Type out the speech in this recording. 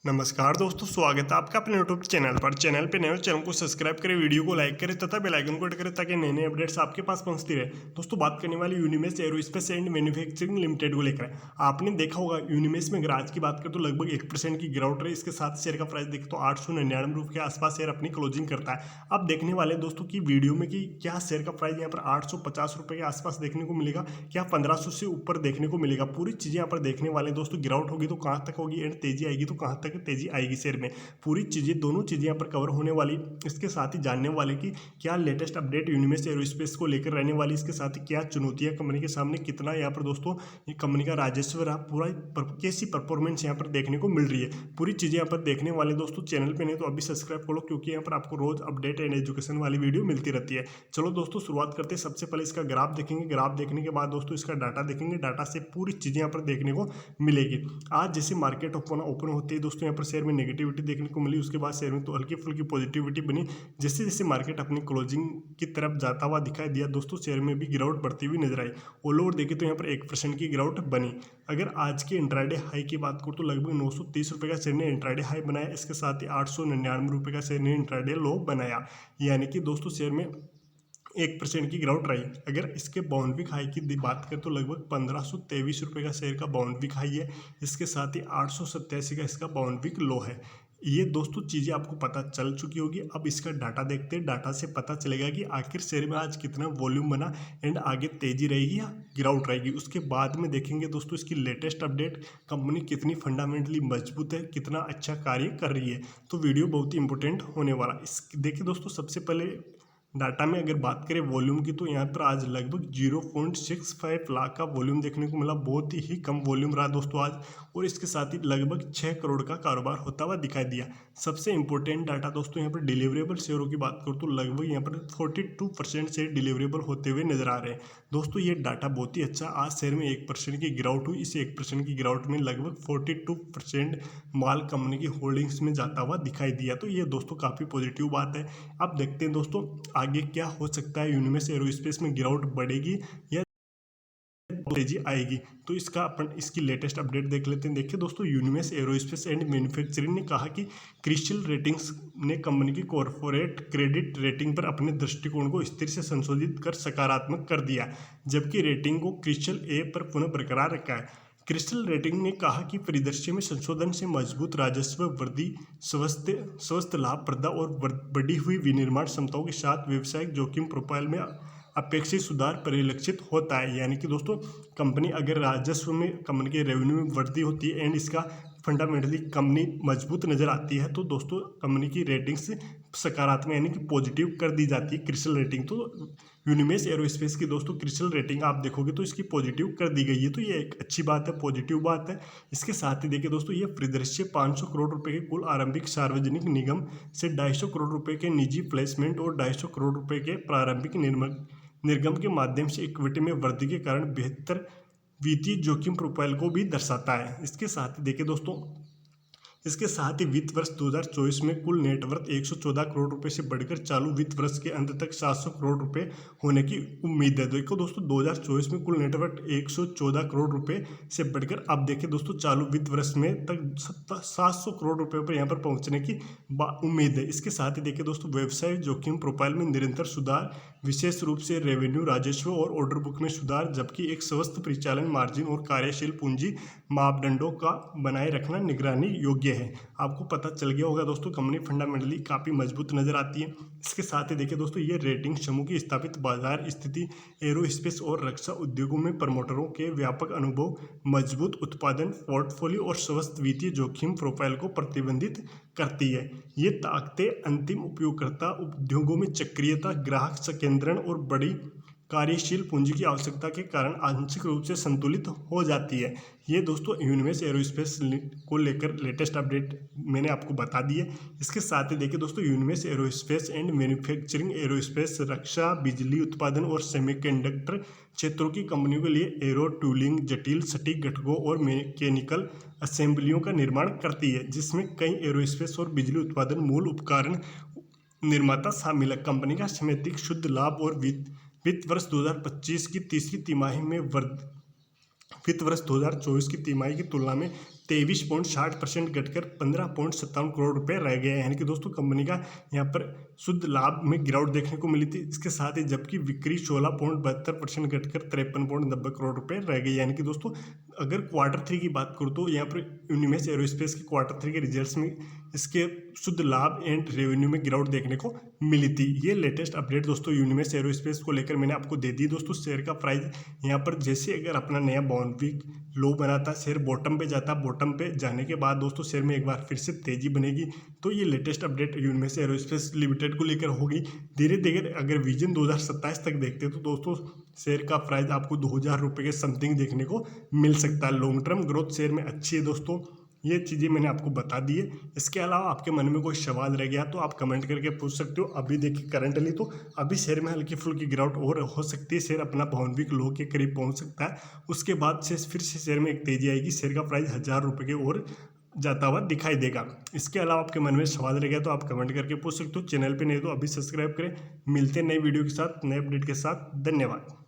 नमस्कार दोस्तों, स्वागत है आपका अपने यूट्यूब चैनल पर। चैनल पे नए हो, चैनल को सब्सक्राइब करें, वीडियो को लाइक करें तथा बेल आइकन को हिट करें ताकि नए नए अपडेट्स आपके पास पहुंचती रहे। दोस्तों, बात करने वाली यूनिमेस एरोस्पेस एंड मैन्युफैक्चरिंग लिमिटेड को लेकर। आपने देखा होगा यूनिमेस में अगर आज की बात करें तो लगभग 1% की गिरावट रही। इसके साथ शेयर का प्राइस देखें तो 899 रुपये के आसपास शेयर अपनी क्लोजिंग करता है। अब देखने वाले दोस्तों की वीडियो में कि क्या शेयर का प्राइस यहाँ पर 850 रुपये के आसपास देखने को मिलेगा, क्या 1500 से ऊपर देखने को मिलेगा। पूरी चीज़ें यहाँ पर देखने वाले दोस्तों। गिरावट होगी तो कहाँ तक होगी एंड तेजी आएगी तो कहाँ तक तेजी आएगी शेयर में। पूरी चीज़ें, दोनों चीज़ें यहाँ पर कवर होने वाली। इसके साथ ही जानने वाले कि क्या लेटेस्ट अपडेट यूनिमेस एरोस्पेस को लेकर रहने वाली। इसके साथ ही क्या चुनौतियाँ कंपनी के सामने, कितना यहाँ पर दोस्तों ये कंपनी का राजस्व रहा, पूरा कैसी परफॉर्मेंस यहाँ पर देखने को मिल रही है। पूरी चीज़ें यहाँ पर देखने वाले दोस्तों। चैनल पे नहीं तो अभी सब्सक्राइब करो, क्योंकि यहाँ पर आपको रोज अपडेट एंड एजुकेशन वाली वीडियो मिलती रहती है। चलो दोस्तों, शुरुआत करते हैं। सबसे पहले इसका ग्राफ देखेंगे। ग्राफ देखने के बाद दोस्तों इसका डाटा देखेंगे। डाटा से पूरी चीज़ें यहाँ पर देखने को मिलेगी। आज जैसे मार्केट ओपन होती है दोस्तों, यहाँ पर शेयर में नेगेटिविटी देखने को मिली। उसके बाद शेयर में तो हल्की फुल्की पॉजिटिविटी बनी। जैसे जैसे मार्केट अपनी क्लोजिंग की तरफ जाता हुआ दिखाई दिया दोस्तों, शेयर में भी गिरावट बढ़ती हुई नजर आई। ऑल ओवर देखें तो यहाँ पर 1% की गिरावट बनी। अगर आज के इंट्राडे हाई की बात करूँ तो लगभग 930 रुपये का शेयर ने इंट्राडे हाई बनाया। इसके साथ ही 899 रुपये का शेयर ने इंट्राडे लो बनाया। यानी कि दोस्तों शेयर में 1% की गिरावट रही। अगर इसके बाउंड वीक हाई की बात करें तो लगभग 1523 रुपये का शेयर का बाउंड वीक हाई है। इसके साथ ही 887 का इसका बाउंड वीक लो है। ये दोस्तों चीज़ें आपको पता चल चुकी होगी। अब इसका डाटा देखते हैं। डाटा से पता चलेगा कि आखिर शेयर में आज कितना वॉल्यूम बना एंड आगे तेजी रहेगी या गिरावट रहेगी। उसके बाद में देखेंगे दोस्तों इसकी लेटेस्ट अपडेट, कंपनी कितनी फंडामेंटली मजबूत है, कितना अच्छा कार्य कर रही है। तो वीडियो बहुत ही इंपॉर्टेंट होने वाला। इस देखिए दोस्तों, सबसे पहले डाटा में अगर बात करें वॉल्यूम की तो यहाँ पर आज लगभग 0.65 लाख का वॉल्यूम देखने को मिला। बहुत ही कम वॉल्यूम रहा दोस्तों आज। और इसके साथ ही लगभग 6 करोड़ का कारोबार होता हुआ दिखाई दिया। सबसे इंपॉर्टेंट डाटा दोस्तों यहाँ पर डिलीवरेबल शेयरों की बात करूँ तो लगभग यहाँ पर 42% शेयर डिलीवरेबल होते हुए नजर आ रहे हैं दोस्तों। ये डाटा बहुत ही अच्छा। आज शेयर में 1% की गिरावट हुई। इस 1% की गिरावट में लगभग 42% माल कंपनी की होल्डिंग्स में जाता हुआ दिखाई दिया। तो ये दोस्तों काफ़ी पॉजिटिव बात है। अब देखते हैं दोस्तों आगे क्या हो सकता है। यूनिमेस एरोस्पेस में गिरावट बढ़ेगी या तेजी आएगी। तो इसकी लेटेस्ट अपडेट देख लेते हैं। देखिए दोस्तों, यूनिमेस एरोस्पेस एंड मैन्युफैक्चरिंग ने कहा कि क्रिस्टल रेटिंग्स ने कंपनी की कॉर्पोरेट क्रेडिट रेटिंग पर अपने दृष्टिकोण को स्थिर से संशोधित कर सकारात्मक कर दिया, जबकि रेटिंग को क्रिस्टल ए पर पुनः बरकरार रखा है। क्रिस्टल रेटिंग ने कहा कि परिदृश्य में संशोधन से मजबूत राजस्व वृद्धि, स्वस्थ लाभप्रदता और बढ़ी हुई विनिर्माण क्षमताओं के साथ व्यवसायिक जोखिम प्रोफाइल में अपेक्षित सुधार परिलक्षित होता है। यानी कि दोस्तों कंपनी अगर राजस्व में, कंपनी के रेवेन्यू में वृद्धि होती है एंड इसका फंडामेंटली कंपनी मजबूत नजर आती है तो दोस्तों कंपनी की रेटिंग्स सकारात्मक यानी कि पॉजिटिव कर दी जाती है क्रिस्टल रेटिंग। तो यूनिमेस एरोस्पेस की दोस्तों क्रिस्टल रेटिंग आप देखोगे तो इसकी पॉजिटिव कर दी गई है। तो ये एक अच्छी बात है, पॉजिटिव बात है। इसके साथ ही देखिए दोस्तों, ये परिदृश्य 500 करोड़ रुपए के कुल आरंभिक सार्वजनिक निगम से 250 करोड़ रुपए के निजी प्लेसमेंट और 250 करोड़ रुपए के प्रारंभिक निर्गम के माध्यम से इक्विटी में वृद्धि के कारण बेहतर वित्तीय जोखिम प्रोफाइल को भी दर्शाता है। इसके साथ ही देखिए दोस्तों, इसके साथ ही वित्त वर्ष 2024 में कुल नेटवर्थ 114 करोड़ रुपए से बढ़कर चालू वित्त वर्ष के अंत तक 700 करोड़ रुपए होने की उम्मीद है। देखो दोस्तों, 2024 में कुल नेटवर्थ 114 करोड़ रुपए से बढ़कर अब देखिए दोस्तों चालू वित्त वर्ष में तक 700 करोड़ रुपए पर यहाँ पर पहुंचने की उम्मीद है। इसके साथ ही देखिए दोस्तों, व्यवसाय जोखिम प्रोफाइल में निरंतर सुधार, विशेष रूप से रेवेन्यू, राजस्व और ऑर्डर बुक में सुधार, जबकि एक स्वस्थ परिचालन मार्जिन और कार्यशील पूंजी मापदंडों का बनाए रखना निगरानी योग्य है। आपको पता चल गया होगा दोस्तों, कंपनी फंडामेंटली काफ़ी मजबूत नजर आती है। इसके साथ ही देखिए दोस्तों, ये रेटिंग समूह की स्थापित बाजार स्थिति, एरोस्पेस और रक्षा उद्योगों में प्रमोटरों के व्यापक अनुभव, मजबूत उत्पादन पोर्टफोलियो और स्वस्थ वित्तीय जोखिम प्रोफाइल को प्रतिबंधित करती है। ये ताकतें अंतिम उपयोगकर्ता उद्योगों में चक्रीयता, ग्राहक संकेंद्रण और बड़ी कार्यशील पूंजी की आवश्यकता के कारण आंशिक रूप से संतुलित हो जाती है। ये दोस्तों यूनिमेस एरोस्पेस को लेकर लेटेस्ट अपडेट मैंने आपको बता दी है। इसके साथ ही देखिए दोस्तों, यूनिमेस एरोस्पेस एंड मैन्युफैक्चरिंग एरोस्पेस, रक्षा, बिजली उत्पादन और सेमीकंडक्टर क्षेत्रों की कंपनियों के लिए एरो टूलिंग, जटिल सटीक घटकों और मैकेनिकल असेंबलियों का निर्माण करती है, जिसमें कई एरोस्पेस और बिजली उत्पादन मूल उपकरण निर्माता शामिल है। कंपनी का समेकित शुद्ध लाभ और वित्त वर्ष 2025 की तीसरी तिमाही में वित्त वर्ष 2024 की तिमाही की तुलना में 23.60% घटकर 15.57 करोड़ रुपए रह गए हैं। यानी कि दोस्तों कंपनी का यहाँ पर शुद्ध लाभ में गिरावट देखने को मिली थी। इसके साथ ही जबकि बिक्री 16.72% घटकर 53.90 करोड़ रुपए रह गई। यानी कि दोस्तों अगर Q3 की बात करूँ तो यहाँ पर यूनिमेस एरोस्पेस के Q3 के रिजल्ट्स में इसके शुद्ध लाभ एंड रेवेन्यू में गिरावट देखने को मिली थी। ये लेटेस्ट अपडेट दोस्तों यूनिमेस एरोस्पेस को लेकर मैंने आपको दे दी। दोस्तों शेयर का प्राइस यहाँ पर जैसे अगर अपना नया बाउंड्री लो बनाता, शेयर बॉटम पे जाता, बॉटम पे जाने के बाद दोस्तों शेयर में एक बार फिर से तेजी बनेगी। तो ये लेटेस्ट अपडेट यूनिमेस एरोस्पेस लिमिटेड को लेकर होगी। धीरे धीरे अगर विजन 2027 तक देखते तो दोस्तों शेयर का प्राइस आपको 2000 रुपये के समथिंग देखने को मिल सकता है। लॉन्ग टर्म ग्रोथ शेयर में अच्छी है दोस्तों। ये चीज़ें मैंने आपको बता दी है। इसके अलावा आपके मन में कोई सवाल रह गया तो आप कमेंट करके पूछ सकते हो। अभी देखिए करंटली तो अभी शेयर में हल्की फुल्की गिरावट और हो सकती है। शेयर अपना बाउंड्री लो के करीब पहुंच सकता है। उसके बाद से फिर से शेयर में एक तेजी आएगी। शेयर का प्राइस 1000 रुपये की ओर जाता हुआ दिखाई देगा। इसके अलावा आपके मन में सवाल रह गया तो आप कमेंट करके पूछ सकते हो। चैनल पर नहीं तो अभी सब्सक्राइब करें। मिलते हैं नई वीडियो के साथ, नए अपडेट के साथ। धन्यवाद।